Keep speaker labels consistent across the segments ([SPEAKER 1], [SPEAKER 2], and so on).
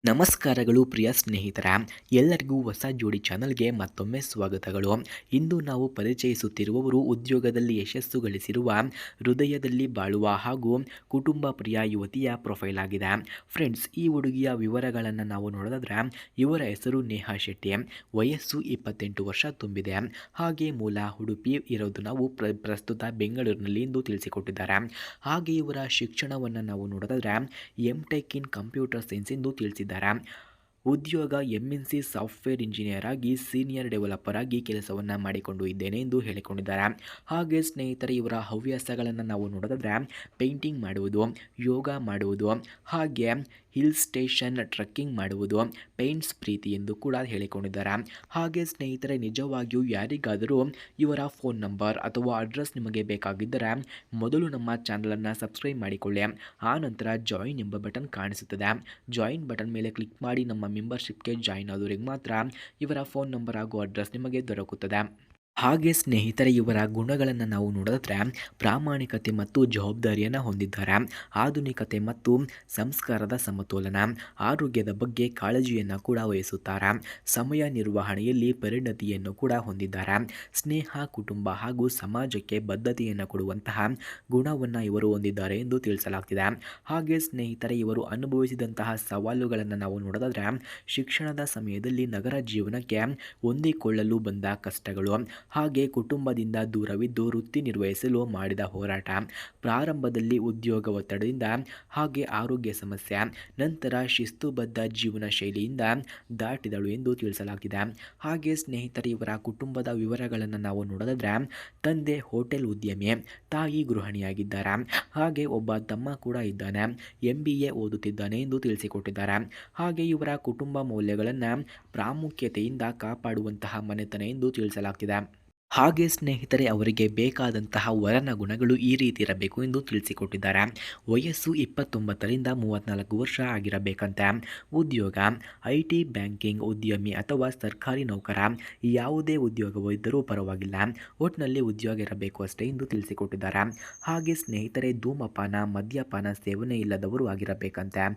[SPEAKER 1] ನಮಸ್ಕಾರಗಳು ಪ್ರಿಯ ಸ್ನೇಹಿತರ ಎಲ್ಲರಿಗೂ ಹೊಸ ಜೋಡಿ ಚಾನಲ್ಗೆ ಮತ್ತೊಮ್ಮೆ ಸ್ವಾಗತಗಳು. ಇಂದು ನಾವು ಪರಿಚಯಿಸುತ್ತಿರುವವರು ಉದ್ಯೋಗದಲ್ಲಿ ಯಶಸ್ಸು ಗಳಿಸಿರುವ, ಹೃದಯದಲ್ಲಿ ಬಾಳುವ ಹಾಗೂ ಕುಟುಂಬ ಪ್ರಿಯ ಯುವತಿಯ ಪ್ರೊಫೈಲ್ ಆಗಿದೆ. ಫ್ರೆಂಡ್ಸ್, ಈ ಹುಡುಗಿಯ ವಿವರಗಳನ್ನು ನಾವು ನೋಡೋದಾದ್ರೆ ಇವರ ಹೆಸರು ನೇಹಾ ಶೆಟ್ಟಿ. ವಯಸ್ಸು 28 ವರ್ಷ ತುಂಬಿದೆ. ಹಾಗೆ ಮೂಲ ಉಡುಪಿ ಇರೋದು ನಾವು ಪ್ರಸ್ತುತ ಬೆಂಗಳೂರಿನಲ್ಲಿ ಎಂದು ತಿಳಿಸಿಕೊಟ್ಟಿದ್ದಾರೆ. ಹಾಗೆ ಇವರ ಶಿಕ್ಷಣವನ್ನು ನಾವು ನೋಡೋದಾದ್ರೆ MTech ಇನ್ ಕಂಪ್ಯೂಟರ್ ಸೈನ್ಸ್ ಎಂದು ತಿಳಿಸಿದ್ದಾರೆ. ಉದ್ಯೋಗ MNC ಸಾಫ್ಟ್ವೇರ್ ಇಂಜಿನಿಯರ್ ಆಗಿ ಸೀನಿಯರ್ ಡೆವಲಪರ್ ಆಗಿ ಕೆಲಸವನ್ನು ಮಾಡಿಕೊಂಡು ಇದ್ದೇನೆ ಎಂದು ಹೇಳಿಕೊಂಡಿದ್ದಾರೆ. ಹಾಗೆ ಸ್ನೇಹಿತರೆ, ಇವರ ಹವ್ಯಾಸಗಳನ್ನು ನಾವು ನೋಡೋದಾದ್ರೆ ಪೇಂಟಿಂಗ್ ಮಾಡುವುದು, ಯೋಗ ಮಾಡುವುದು, ಹಾಗೆ ಹಿಲ್ ಸ್ಟೇಷನ್ ಟ್ರೆಕ್ಕಿಂಗ್ ಮಾಡುವುದು, ಪೇಂಟ್ಸ್ ಪ್ರೀತಿ ಎಂದು ಕೂಡ ಹೇಳಿಕೊಂಡಿದ್ದಾರೆ. ಹಾಗೆ ಸ್ನೇಹಿತರೆ, ನಿಜವಾಗಿಯೂ ಯಾರಿಗಾದರೂ ಇವರ ಫೋನ್ ನಂಬರ್ ಅಥವಾ ಅಡ್ರೆಸ್ ನಿಮಗೆ ಬೇಕಾಗಿದ್ದರೆ ಮೊದಲು ನಮ್ಮ ಚಾನಲನ್ನು ಸಬ್ಸ್ಕ್ರೈಬ್ ಮಾಡಿಕೊಳ್ಳಿ. ಆ ನಂತರ ಜಾಯಿನ್ ಎಂಬ ಬಟನ್ ಕಾಣಿಸುತ್ತದೆ. ಜಾಯಿನ್ ಬಟನ್ ಮೇಲೆ ಕ್ಲಿಕ್ ಮಾಡಿ ನಮ್ಮ ಮೆಂಬರ್ಶಿಪ್ಗೆ ಜಾಯಿನ್ ಆದವರಿಗೆ ಮಾತ್ರ ಇವರ ಫೋನ್ ನಂಬರ್ ಹಾಗೂ ಅಡ್ರೆಸ್ ನಿಮಗೆ ದೊರಕುತ್ತದೆ. ಹಾಗೆ ಸ್ನೇಹಿತರೆ, ಇವರ ಗುಣಗಳನ್ನು ನಾವು ನೋಡಿದ್ರೆ ಪ್ರಾಮಾಣಿಕತೆ ಮತ್ತು ಜವಾಬ್ದಾರಿಯನ್ನು ಹೊಂದಿದ್ದಾರೆ. ಆಧುನಿಕತೆ ಮತ್ತು ಸಂಸ್ಕಾರದ ಸಮತೋಲನ, ಆರೋಗ್ಯದ ಬಗ್ಗೆ ಕಾಳಜಿಯನ್ನು ಕೂಡ ವಹಿಸುತ್ತಾರೆ. ಸಮಯ ನಿರ್ವಹಣೆಯಲ್ಲಿ ಪರಿಣತಿಯನ್ನು ಕೂಡ ಹೊಂದಿದ್ದಾರೆ. ಸ್ನೇಹ, ಕುಟುಂಬ ಹಾಗೂ ಸಮಾಜಕ್ಕೆ ಬದ್ಧತೆಯನ್ನು ಕೊಡುವಂತಹ ಗುಣವನ್ನು ಇವರು ಹೊಂದಿದ್ದಾರೆ ಎಂದು ತಿಳಿಸಲಾಗ್ತಿದೆ. ಹಾಗೆ ಸ್ನೇಹಿತರೆ, ಇವರು ಅನುಭವಿಸಿದಂತಹ ಸವಾಲುಗಳನ್ನು ನಾವು ನೋಡೋದಾದ್ರೆ ಶಿಕ್ಷಣದ ಸಮಯದಲ್ಲಿ ನಗರ ಜೀವನಕ್ಕೆ ಹೊಂದಿಕೊಳ್ಳಲು ಬಂದ ಕಷ್ಟಗಳು, ಹಾಗೆ ಕುಟುಂಬದಿಂದ ದೂರವಿದ್ದು ವೃತ್ತಿ ನಿರ್ವಹಿಸಲು ಮಾಡಿದ ಹೋರಾಟ, ಪ್ರಾರಂಭದಲ್ಲಿ ಉದ್ಯೋಗ ಒತ್ತಡದಿಂದ ಹಾಗೆ ಆರೋಗ್ಯ ಸಮಸ್ಯೆ, ನಂತರ ಶಿಸ್ತುಬದ್ಧ ಜೀವನ ಶೈಲಿಯಿಂದ ದಾಟಿದಳು ಎಂದು ತಿಳಿಸಲಾಗಿದೆ. ಹಾಗೆ ಸ್ನೇಹಿತರೆ, ಇವರ ಕುಟುಂಬದ ವಿವರಗಳನ್ನು ನಾವು ನೋಡೋದಾದ್ರೆ ತಂದೆ ಹೋಟೆಲ್ ಉದ್ಯಮಿ, ತಾಯಿ ಗೃಹಿಣಿಯಾಗಿದ್ದಾರೆ. ಹಾಗೆ ಒಬ್ಬ ತಮ್ಮ ಕೂಡ ಇದ್ದಾನೆ, MBA ಓದುತ್ತಿದ್ದಾನೆ ಎಂದು ತಿಳಿಸಿಕೊಟ್ಟಿದ್ದಾರೆ. ಹಾಗೆ ಇವರ ಕುಟುಂಬ ಮೌಲ್ಯಗಳನ್ನು ಪ್ರಾಮುಖ್ಯತೆಯಿಂದ ಕಾಪಾಡುವಂತಹ ಮನೆತನ ಎಂದು ತಿಳಿಸಲಾಗ್ತಿದೆ. ಹಾಗೆ ಸ್ನೇಹಿತರೆ, ಅವರಿಗೆ ಬೇಕಾದಂತಹ ವರನ ಗುಣಗಳು ಈ ರೀತಿ ಇರಬೇಕು ಎಂದು ತಿಳಿಸಿಕೊಟ್ಟಿದ್ದಾರೆ. ವಯಸ್ಸು 29ರಿಂದ 34 ವರ್ಷ ಆಗಿರಬೇಕಂತೆ. ಉದ್ಯೋಗ IT, ಬ್ಯಾಂಕಿಂಗ್, ಉದ್ಯಮಿ ಅಥವಾ ಸರ್ಕಾರಿ ನೌಕರ, ಯಾವುದೇ ಉದ್ಯೋಗವಿದ್ದರೂ ಪರವಾಗಿಲ್ಲ, ಒಟ್ಟಿನಲ್ಲಿ ಉದ್ಯೋಗ ಇರಬೇಕು ಅಷ್ಟೇ ಎಂದು ತಿಳಿಸಿಕೊಟ್ಟಿದ್ದಾರೆ. ಹಾಗೆ ಸ್ನೇಹಿತರೆ, ಧೂಮಪಾನ, ಮದ್ಯಪಾನ ಸೇವನೆ ಇಲ್ಲದವರು ಆಗಿರಬೇಕಂತೆ.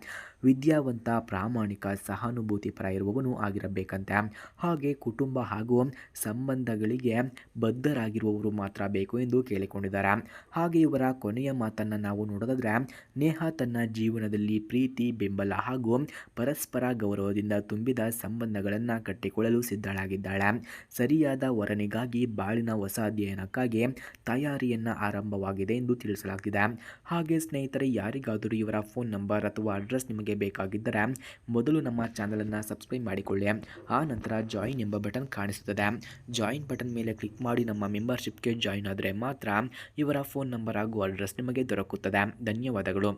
[SPEAKER 1] ವಿದ್ಯಾವಂತ, ಪ್ರಾಮಾಣಿಕ, ಸಹಾನುಭೂತಿಪರ ಇರುವವನು ಆಗಿರಬೇಕಂತೆ. ಹಾಗೆ ಕುಟುಂಬ ಹಾಗೂ ಸಂಬಂಧಗಳಿಗೆ ಬದ್ಧರಾಗಿರುವವರು ಮಾತ್ರ ಬೇಕು ಎಂದು ಕೇಳಿಕೊಂಡಿದ್ದಾರೆ. ಹಾಗೆ ಇವರ ಕೊನೆಯ ಮಾತನ್ನು ನಾವು ನೋಡೋದಾದ್ರೆ ನೇಹಾ ತನ್ನ ಜೀವನದಲ್ಲಿ ಪ್ರೀತಿ, ಬೆಂಬಲ ಹಾಗೂ ಪರಸ್ಪರ ಗೌರವದಿಂದ ತುಂಬಿದ ಸಂಬಂಧಗಳನ್ನು ಕಟ್ಟಿಕೊಳ್ಳಲು ಸಿದ್ಧಳಾಗಿದ್ದಾಳೆ. ಸರಿಯಾದ ವರನಿಗಾಗಿ ಬಾಳಿನ ಹೊಸ ಅಧ್ಯಯನಕ್ಕಾಗಿ ತಯಾರಿಯನ್ನು ಆರಂಭವಾಗಿದೆ ಎಂದು ತಿಳಿಸಲಾಗಿದೆ. ಹಾಗೆ ಸ್ನೇಹಿತರೆ, ಯಾರಿಗಾದರೂ ಇವರ ಫೋನ್ ನಂಬರ್ ಅಥವಾ ಅಡ್ರೆಸ್ ನಿಮಗೆ ಬೇಕಾಗಿದ್ದರೆ ಮೊದಲು ನಮ್ಮ ಚಾನಲನ್ನು ಸಬ್ಸ್ಕ್ರೈಬ್ ಮಾಡಿಕೊಳ್ಳಿ. ಆ ನಂತರ ಜಾಯಿನ್ ಎಂಬ ಬಟನ್ ಕಾಣಿಸುತ್ತದೆ. ಜಾಯಿನ್ ಬಟನ್ ಮೇಲೆ ಕ್ಲಿಕ್ ಮಾಡಿ ನಮ್ಮ ಮೆಂಬರ್ಶಿಪ್ಗೆ ಜಾಯಿನ್ ಆದರೆ ಮಾತ್ರ ಇವರ ಫೋನ್ ನಂಬರ್ ಹಾಗೂ ಅಡ್ರೆಸ್ ನಿಮಗೆ ದೊರಕುತ್ತದೆ. ಧನ್ಯವಾದಗಳು.